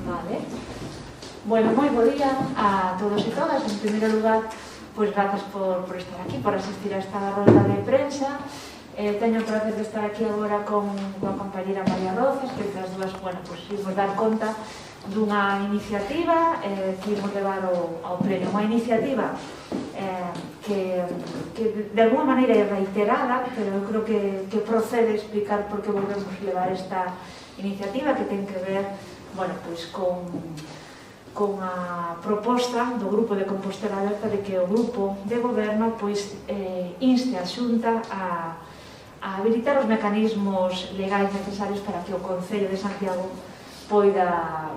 Vale. Bueno, moi bo día a todos e todas. En primeiro lugar, pois grazas por estar aquí, por asistir a esta rolda de prensa. Teño o placer de estar aquí agora con a compañera María Rozas, que entre as dúas, bueno, pois imos dar conta dunha iniciativa que imos levar ao pleno. Unha iniciativa que de alguma maneira é reiterada, pero eu creo que procede explicar por que volvemos levar esta iniciativa, que ten que ver, bueno, pois con a proposta do Grupo de Compostela Aberta de que o Grupo de Goberno pois inste a Xunta a habilitar os mecanismos legais necesarios para que o Concello de Santiago poida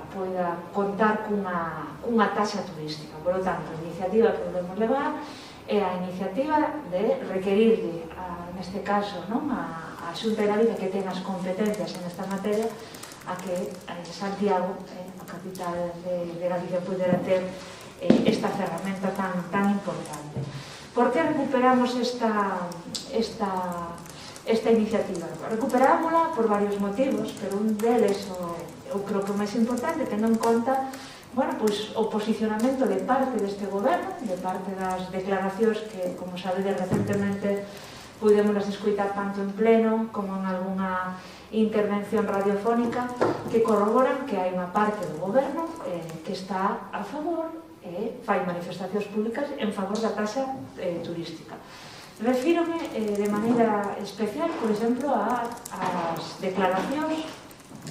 contar cunha taxa turística. Por lo tanto, a iniciativa que volvemos levar é a iniciativa de requerirle, neste caso, a Xunta de Galicia, que ten as competencias en esta materia, a que Santiago, a capital de Galicia, pudera ter esta ferramenta tan importante. Por que recuperamos esta iniciativa? Recuperámola por varios motivos, pero un deles, eu creo que o máis importante, tendo en conta, bueno, pois, o posicionamento de parte deste goberno, de parte das declaracións que, como sabedes, recentemente pudémolas escoitar tanto en pleno como en algunha intervención radiofónica, que corroboran que hai unha parte do goberno que está a favor e fai manifestacións públicas en favor da taxa turística. Refírome de maneira especial, por exemplo, ás declaracións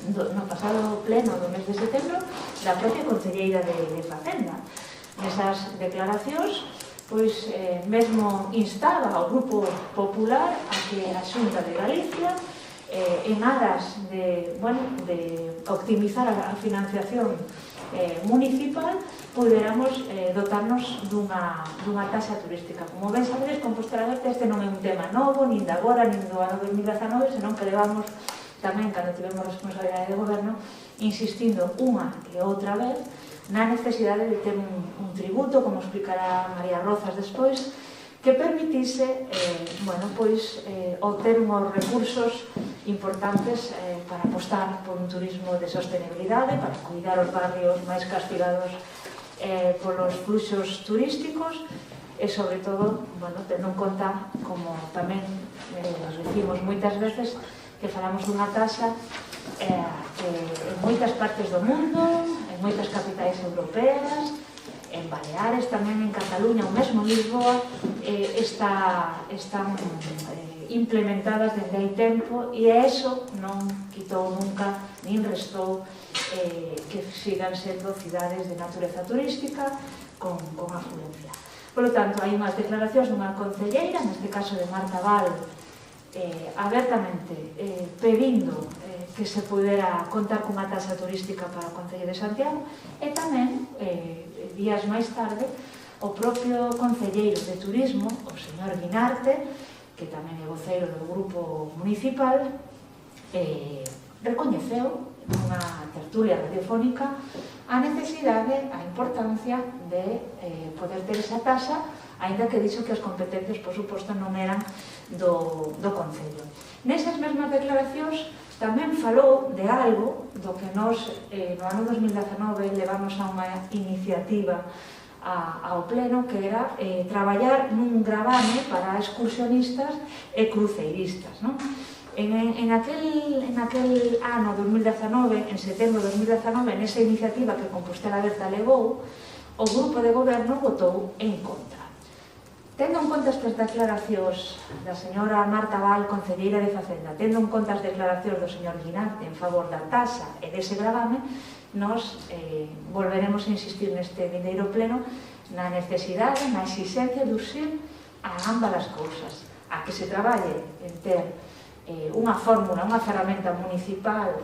no pasado pleno do mes de setembro da propia concelleira de Facenda. Nesas declaracións, pois mesmo instaba ao Grupo Popular a que a Xunta de Galicia, en aras de optimizar a financiación municipal, puderamos dotarnos dunha taxa turística. Como ben sabedes, Compostela Aberta este non é un tema novo, nin de agora, nin do ano 2019, senón que levamos tamén, cando tivemos responsabilidade de goberno, insistindo unha e outra vez na necesidade de ter un tributo, como explicará María Rozas despois, que permitise obter unhos recursos importantes para apostar por un turismo de sostenibilidade, para cuidar os barrios máis castigados polos fluxos turísticos e, sobre todo, tendo en conta, como tamén decimos moitas veces, que falamos dunha taxa que en moitas partes do mundo, en moitas capitais europeas, en Baleares, tamén en Cataluña, ou mesmo en Lisboa, están implementadas desde hai tempo, e eso non quitou nunca, nin restou que sigan sendo cidades de natureza turística con afluencia. Por lo tanto, hai unhas declaracións dunha concelleira, neste caso de Marta Val, abertamente pedindo que se pudera contar cunha taxa turística para o Concello de Santiago, e tamén, días máis tarde, o propio concelleiro de Turismo, o señor Guinarte, que tamén é voceiro do grupo municipal, recoñeceu nunha tertulia radiofónica a necesidade, a importancia de poder ter esa taxa, aínda que dixo que as competencias, por suposto, non eran do Concello. Nesas mesmas declaracións tamén falou de algo do que nos, no ano 2019, levamos a unha iniciativa ao pleno, que era traballar nun gravame para excursionistas e cruceiristas. En aquel ano 2019, en setembro de 2019, nesa iniciativa que Compostela Aberta levou, o Grupo de Goberno votou en contra. Tendo en conta estas declaracións da señora Marta Val, concelleira de Facenda, tendo en conta as declaracións do señor Guinarte en favor da taxa e dese gravame, nos volveremos a insistir neste vindeiro pleno na necesidade, na exigencia de urxir a ambas as cousas, a que se traballe en ter unha fórmula, unha ferramenta municipal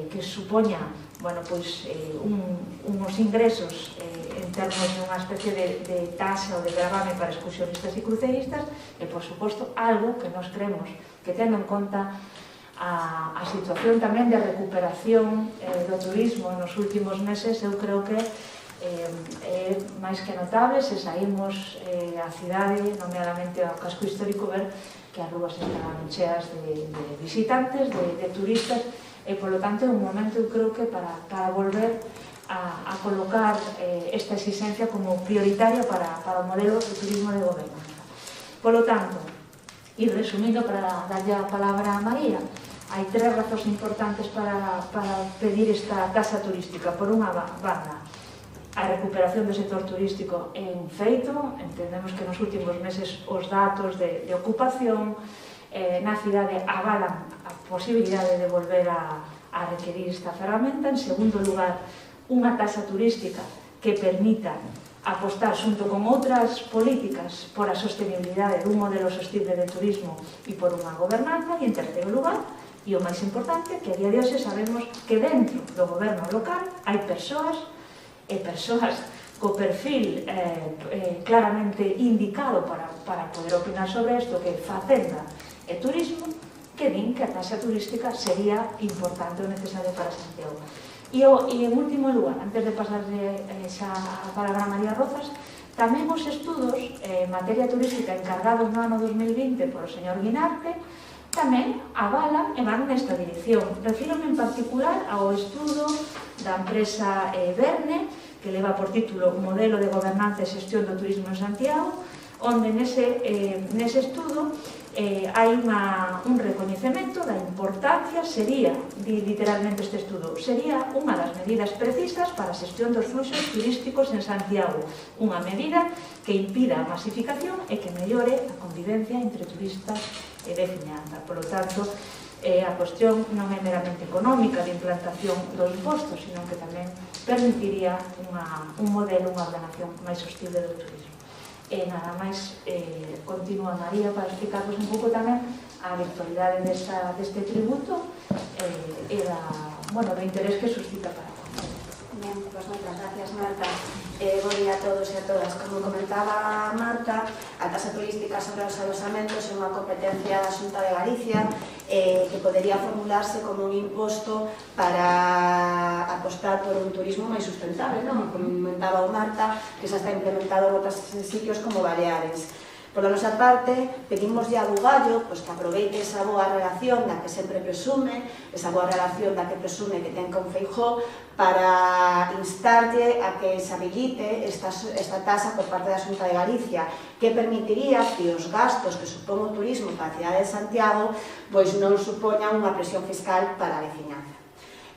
que supoña uns ingresos en termos de unha especie de taxa ou de gravame para excursionistas e cruceiristas, e, por suposto, algo que nos creemos que, tendo en conta a situación tamén de recuperación do turismo nos últimos meses, eu creo que é máis que notable se saímos á cidade, nomeadamente ao casco histórico, ver que as rúas están cheas de visitantes, de turistas, e, polo tanto, é un momento, eu creo que para volver a colocar esta exigencia como prioritaria para o modelo de turismo de gobernanza. Polo tanto, e resumindo para darlle a palabra a María, hai tres razóns importantes para pedir esta tasa turística. Por unha banda, a recuperación do sector turístico é un feito. Entendemos que nos últimos meses os datos de ocupación na cidade avalan a posibilidade de volver a requerir esta ferramenta. En segundo lugar, unha tasa turística que permita apostar xunto con outras políticas por a sostenibilidade dun modelo sostible de turismo e por unha gobernanza. E en terceiro lugar, e o máis importante, que a día de hoxe sabemos que dentro do goberno local hai persoas co perfil claramente indicado para poder opinar sobre isto, que é Facenda e Turismo, que din que a taxa turística sería importante ou necesaria para Santiago. E en último lugar, antes de pasarle xa a palabra a María Rozas, tamén os estudos en materia turística encargados no ano 2020 por o señor Guinarte tamén avalan e van nesta dirección. Refírome en particular ao estudo da empresa Verne, que leva por título Modelo de Gobernanza e Xestión do Turismo en Santiago, onde nese estudo hai un recoñecemento da importancia, sería, literalmente este estudo, sería unha das medidas precisas para a xestión dos fluxos turísticos en Santiago, unha medida que impida a masificación e que mellore a convivencia entre turistas e veciñanza. Por lo tanto, a cuestión non é meramente económica de implantación dos impostos, sino que tamén permitiría un modelo, unha ordenación máis sostible do turismo. E nada máis, continúa María para explicarvos un pouco tamén a virtualidade deste tributo e do interés que suscita para todos. Ben, pois moitas gracias, Marta. Bo día a todos e a todas. Como comentaba Marta, a tasa turística sobre os alosamentos é unha competencia da Xunta de Galicia que podería formularse como un imposto para apostar por un turismo máis sustentable, non? Como comentaba Marta, que xa está implementado en outros sitios como Baleares. Por a nosa parte, pedimos a Bugallo que aproveite esa boa relación da que sempre presume, esa boa relación da que presume que ten con Feijóo, para instarlle a que se habilite esta tasa por parte da Xunta de Galicia, que permitiría que os gastos que supón o turismo para a cidade de Santiago pois non supoñan unha presión fiscal para a veciñanza.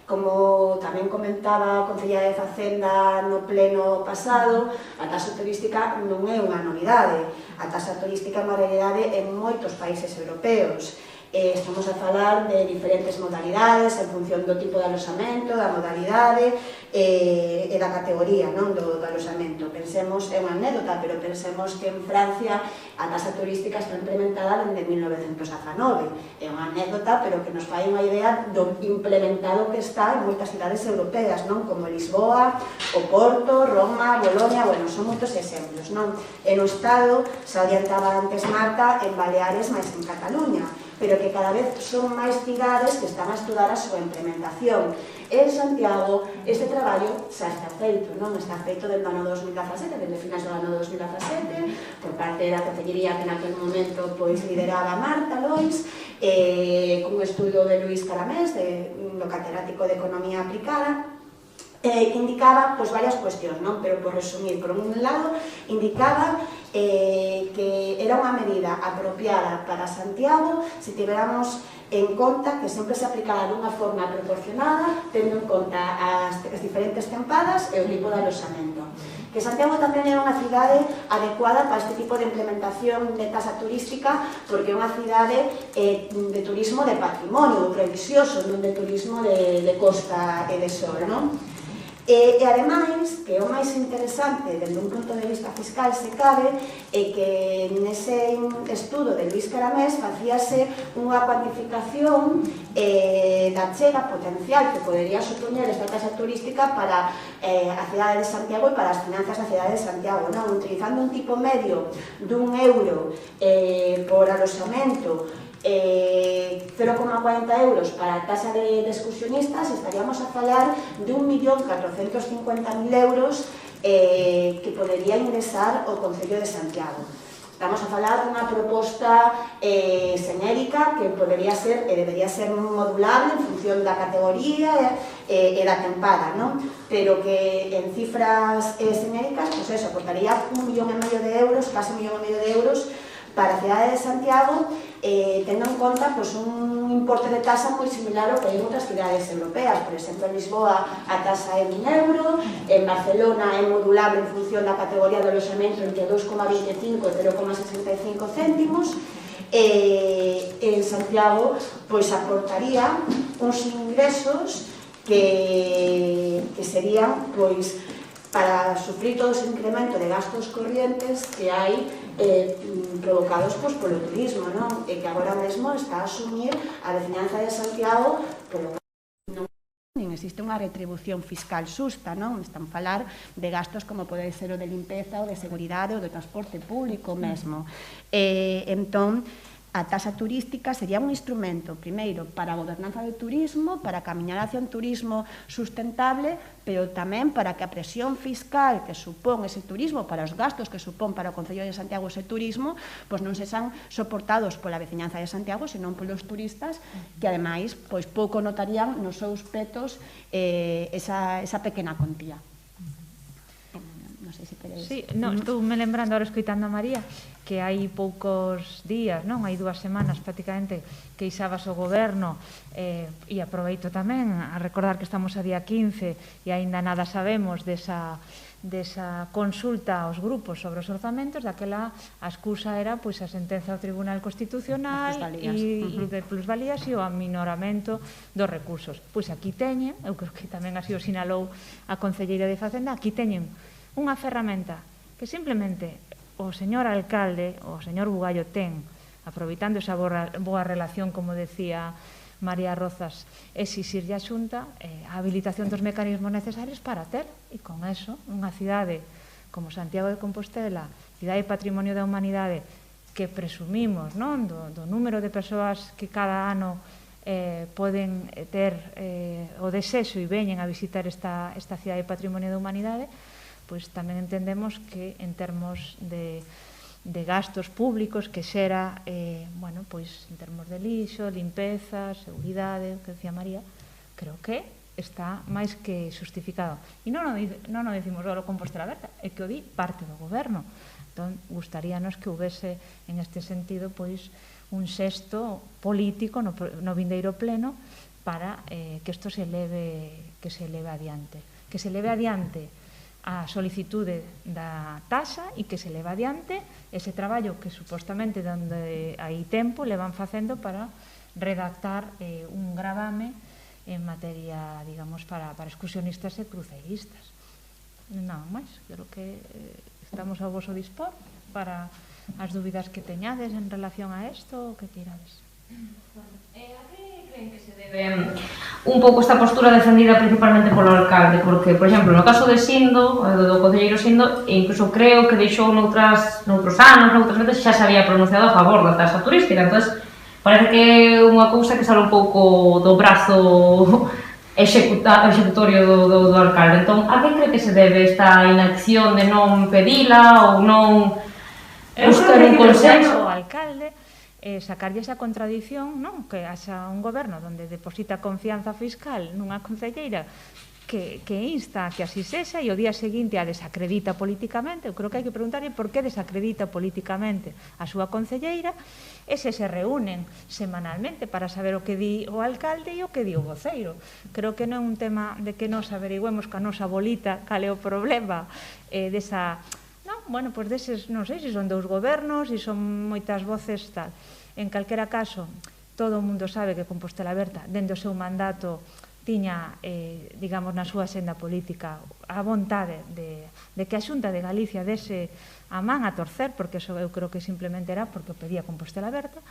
Como tamén comentaba a Concelleira de Facenda no pleno pasado, a taxa turística non é unha novidade. A taxa turística é unha realidade en moitos países europeos. Estamos a falar de diferentes modalidades en función do tipo de alosamento, da modalidade e da categoría do alosamento. Pensemos, é unha anécdota, pero pensemos que en Francia a taxa turística está implementada desde 1919. É unha anécdota, pero que nos fai unha idea do implementado que está en moitas cidades europeas, como Lisboa, o Porto, Roma, Bolonia, son moitos exemplos. En o Estado, se adiantaba antes Marta, en Baleares máis en Cataluña, pero que cada vez son máis cidades que están a estudar a súa implementación. En Santiago, este traballo xa está feito, está feito desde o ano 2017, desde finais do ano 2017, por parte da Concellería que naquele momento lideraba Marta Lois, cun estudo de Luís Caramés, do catedrático de Economía Aplicada, que indicaba varias cuestións, pero por resumir, por un lado, indicaba que era unha medida apropiada para Santiago se tiveramos en conta que sempre se aplicara dunha forma proporcionada, tendo en conta as diferentes tempadas e o tipo de alosamento. Que Santiago tamén é unha cidade adecuada para este tipo de implementación de tasa turística, porque é unha cidade de turismo de patrimonio, precioso, non de turismo de costa e de sol, non? E ademais, que é o máis interesante desde un punto de vista fiscal se cabe, é que nese estudo de Luís Caramés facíase unha cuantificación da chega potencial que podería supoñer esta tasa turística para a cidade de Santiago e para as finanzas da cidade de Santiago, utilizando un tipo medio dun euro por alosamento, 0,40 euros para a tasa de excursionistas, estaríamos a falar de 1.450.000 euros que podería ingresar o Concello de Santiago. Estamos a falar dunha proposta xenérica que podería ser e debería ser modulable en función da categoría e da tempada, non? Pero que en cifras xenéricas, pois eso, aportaría 1,5 millón de euros, case 1,5 millón de euros para a cidade de Santiago, tendo en conta un importe de tasa moi similar ao que hai en outras cidades europeas. Por exemplo, en Lisboa a tasa é 1 euro, en Barcelona é modulable en función da categoría de aloxamento entre 2,25 e 0,65 céntimos, e en Santiago aportaría uns ingresos que serían para sufrir todo ese incremento de gastos corrientes que hai provocados polo turismo, non? E que agora mesmo está a asumir a veciñanza de Santiago polo nin existe unha retribución fiscal xusta, non? Están a falar de gastos como pode ser o de limpeza, o de seguridade, o de transporte público mesmo. Entón, a taxa turística sería un instrumento, primeiro, para a gobernanza do turismo, para camiñar hacia un turismo sustentable, pero tamén para que a presión fiscal que supón ese turismo, para os gastos que supón para o Concello de Santiago ese turismo, non sexan soportados pola veciñanza de Santiago, senón polos turistas, que ademais pouco notarían nos seus petos esa pequena contía. Non sei se queredes... Sí, estou me lembrando ahora escoitando a María que hai poucos días, non? Hai 2 semanas prácticamente que ixabas o goberno e aproveito tamén a recordar que estamos a día 15 e aínda nada sabemos desa consulta aos grupos sobre os orzamentos, daquela a excusa era a sentenza do Tribunal Constitucional e de plusvalías e o aminoramento dos recursos. Pois aquí teñen, eu creo que tamén así o sinalou a Concelleira de Facenda, aquí teñen unha ferramenta que simplemente o señor alcalde, o señor Bugallo ten, aproveitando esa boa relación, como decía María Rozas, exixirlle a Xunta a habilitación dos mecanismos necesarios para ter, e con eso, unha cidade como Santiago de Compostela, cidade patrimonio da humanidade, que presumimos do número de persoas que cada ano poden ter o desexo e veñen a visitar esta cidade patrimonio da humanidade, pois tamén entendemos que en termos de gastos públicos que xera, pois en termos de lixo, limpeza, seguridade, o que decía María, creo que está máis que justificado. E non o decimos só o Compostela Aberta, é que o di parte do goberno. Entón, gustaríanos que houvese en este sentido pois un xesto político no vindeiro pleno para que isto se leve adiante. Que se leve adiante a solicitude da taxa e que se leva adiante ese traballo que supostamente donde hai tempo le van facendo para redactar un gravame en materia, digamos, para excursionistas e cruceiristas. Nada máis, creo que estamos ao voso dispor para as dúbidas que teñades en relación a isto ou que queirades. Que se debe un pouco esta postura defendida principalmente polo alcalde, porque, por exemplo, no caso de Sindo, do concelleiro Sindo, incluso creo que deixou noutros anos, noutras veces, xa se había pronunciado a favor da taxa turística, entón parece que é unha cousa que sale un pouco do brazo executorio do alcalde. Entón, a que cree que se debe esta inacción de non pedila ou non buscar un consenso? O alcalde sacarlle esa contradición, non? Que haxa un goberno onde deposita confianza fiscal nunha concelleira que insta a que así sexa e o día seguinte a desacredita políticamente. Eu creo que hai que preguntarlle por que desacredita políticamente a súa concelleira e se reúnen semanalmente para saber o que di o alcalde e o que di o voceiro. Creo que non é un tema de que nos averigüemos ca nosa bolita cal é o problema desa... pois deses, non sei se son 2 gobernos, se son moitas voces, tal. En calquera caso, todo o mundo sabe que Compostela Aberta, dende o seu mandato, tiña, digamos, na súa senda política a vontade de que a Xunta de Galicia dese a man a torcer, porque eso eu creo que simplemente era porque o pedía Compostela Aberta,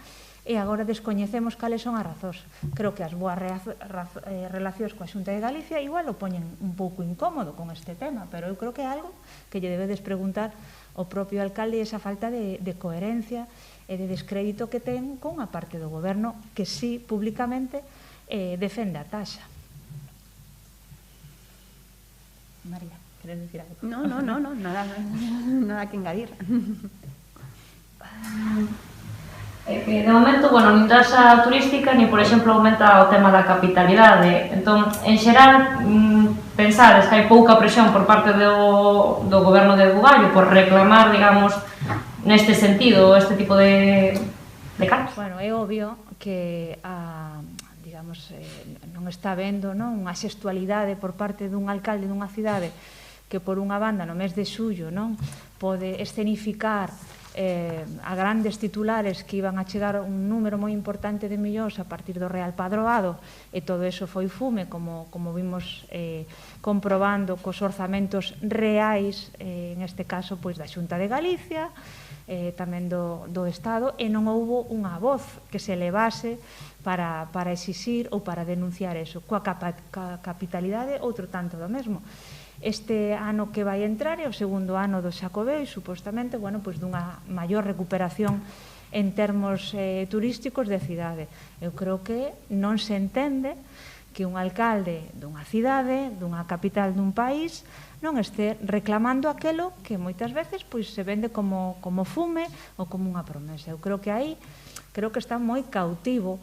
e agora descoñecemos cales son as razóns. Creo que as boas relacións coa Xunta de Galicia igual o poñen un pouco incómodo con este tema, pero eu creo que é algo que lle debedes preguntar ao propio alcalde esa falta de coherencia e de descrédito que ten con unha parte do goberno que sí, públicamente, defende a taxa. María, queres dicir algo? No, nada que engadir. De momento, bueno, nin tasa turística, ni, por exemplo, aumenta o tema da capitalidade. Entón, en xeral, pensades que hai pouca presión por parte do goberno de Bugallo por reclamar, digamos, neste sentido, este tipo de cargos? Bueno, é obvio que digamos, non está vendo unha xestualidade por parte dun alcalde dunha cidade que por unha banda no mes de xullo pode escenificar a grandes titulares que iban a chegar un número moi importante de millóns a partir do Real Padroado, e todo eso foi fume, como vimos comprobando cos orzamentos reais, en este caso da Xunta de Galicia, tamén do Estado, e non houbo unha voz que se levase para exixir ou para denunciar eso. Coa capitalidade, outro tanto do mesmo. Este ano que vai entrar é o segundo ano do Xacobeo e, supostamente, dunha maior recuperación en termos turísticos de cidade. Eu creo que non se entende que un alcalde dunha cidade, dunha capital dun país, non este reclamando aquelo que moitas veces se vende como fume ou como unha promesa. Eu creo que aí está moi cautivo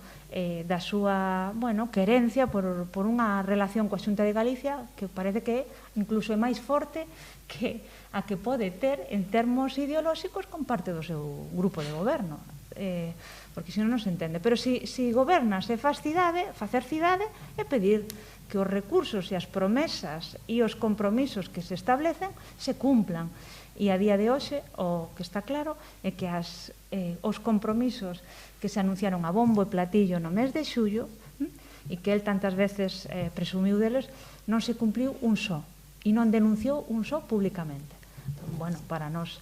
da súa querencia por unha relación coa Xunta de Galicia que parece que incluso é máis forte que a que pode ter en termos ideolóxicos con parte do seu grupo de goberno, porque senón non se entende. Pero se gobernas e faz cidade, facer cidade é pedir que os recursos e as promesas e os compromisos que se establecen se cumplan. E a día de hoxe o que está claro é que os compromisos que se anunciaron a bombo e platillo no mes de xullo e que el tantas veces presumiu deles, non se cumpliu un só e non denunciou un só públicamente. Entón, para nós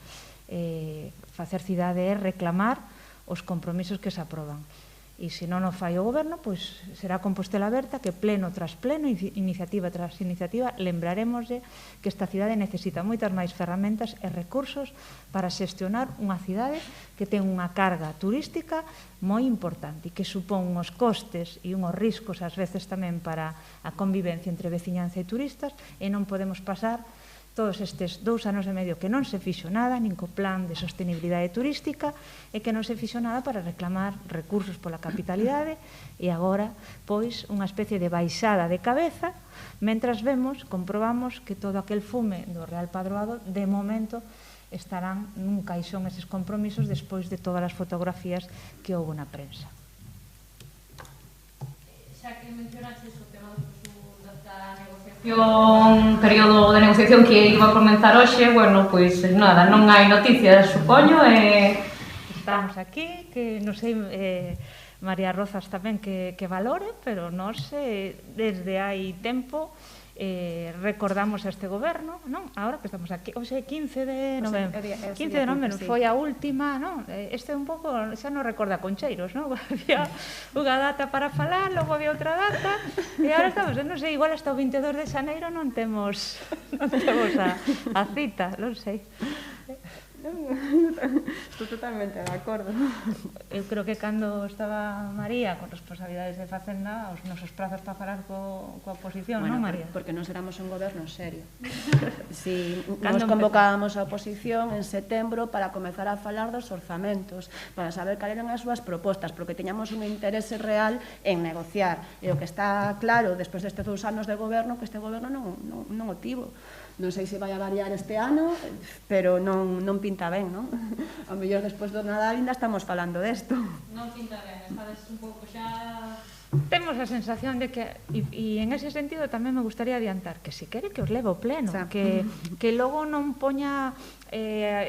facer cidade é reclamar os compromisos que se aproban. E se non o fai o goberno, será Compostela Aberta que pleno tras pleno, iniciativa tras iniciativa, lembraremoslle que esta cidade necesita moitas máis ferramentas e recursos para xestionar unha cidade que ten unha carga turística moi importante e que supón uns costes e uns riscos ás veces tamén para a convivencia entre veciñanza e turistas, e non podemos pasar todos estes 2 anos e medio que non se fixo nada, nin co plan de sostenibilidade turística, e que non se fixo nada para reclamar recursos pola capitalidade, e agora, unha especie de baixada de cabeza, mentras comprobamos que todo aquel fume do Real Padroado, de momento, estarán nun caixón eses compromisos despois de todas as fotografías que houve na prensa. Xa que mencionaste o tema da negociación, período de negociación que iba a comenzar hoxe, nada, non hai noticias, supoño, estamos aquí, que non sei, María Rozas tamén que valore, pero nós desde hai tempo recordamos a este goberno, non? Agora que estamos aquí, hoxe 15 de novembro, 15 de novembro foi a última, non? Este un pouco, xa non recorda Concheiros, non? Había unha data para falar, logo había outra data, e agora estamos, non sei, igual hasta o 22 de xaneiro non temos a cita, non sei. Estou totalmente de acordo. Eu creo que cando estaba María con responsabilidades de Facenda, os nosos prazos para falar coa oposición, non, María? Porque nos éramos un goberno serio. Si nos convocábamos a oposición en setembro para comezar a falar dos orzamentos, para saber cal eran as súas propostas, porque teñamos un interese real en negociar. E o que está claro, despois destes 2 anos de goberno, que este goberno non o tivo. Non sei se vai a variar este ano, pero non pinta ben, non? A mellor despois do Nadal ainda estamos falando desto. Non pinta ben, estades un pouco xa... Temos a sensación de que, e en ese sentido tamén me gustaría adiantar, que se quere que os leve o pleno, que logo non poña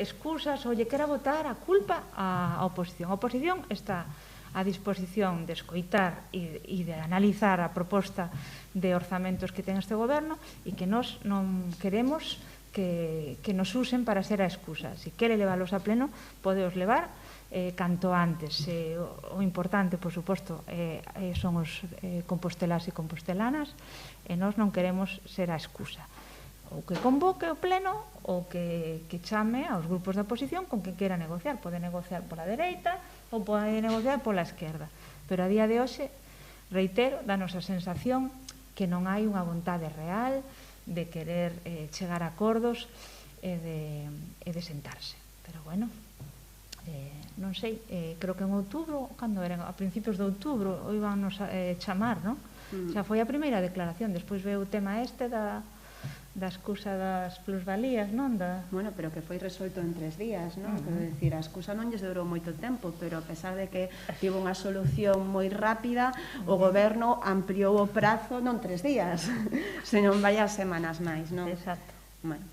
excusas ou lle quera botar a culpa á oposición. A oposición está a disposición de escoitar e de analizar a proposta de orzamentos que ten este goberno e que nós non queremos que nos usen para ser a excusa. Se quere leválos a pleno, podeos levar canto antes. O importante, por suposto, son os compostelas e compostelanas, e nós non queremos ser a excusa. Ou que convoque o pleno ou que chame aos grupos da oposición con que quera negociar. Pode negociar pola dereita ou pode negociar pola esquerda. Pero a día de hoxe, reitero, danos a sensación que non hai unha vontade real de querer chegar a acordos e de sentarse. Pero bueno, non sei, creo que en outubro, cando eran, a principios de outubro, o iban nos chamar, non? Xa foi a primeira declaración, despois veu o tema da excusa das plusvalías, non? Bueno, pero que foi resolto en 3 días, non? Quero dicir, a excusa non lles durou moito tempo, pero a pesar de que tivo unha solución moi rápida, o goberno ampliou o prazo non 3 días, senón varias semanas máis, non? Exacto. Bueno.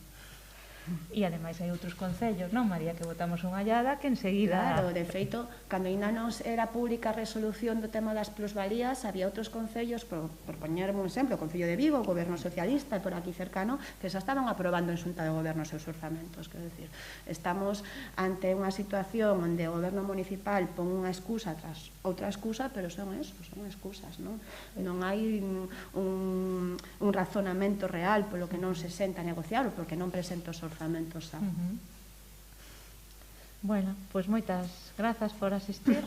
E ademais hai outros concellos, non, María, que votamos unha allada que enseguida... Claro, de feito, cando ainda non era pública a resolución do tema das plusvalías, había outros concellos, por poñerme un exemplo, o Concello de Vigo, o Goberno Socialista, por aquí cercano, que xa estaban aprobando en Xunta de Goberno os seus orzamentos. Quero dicir, estamos ante unha situación onde o Goberno Municipal pon unha excusa tras outra excusa, pero son eso, son excusas, non? Non hai un razonamento real polo que non se senta a negociar ou porque non presenta os orzamentos. Bueno, pois moitas grazas por asistir.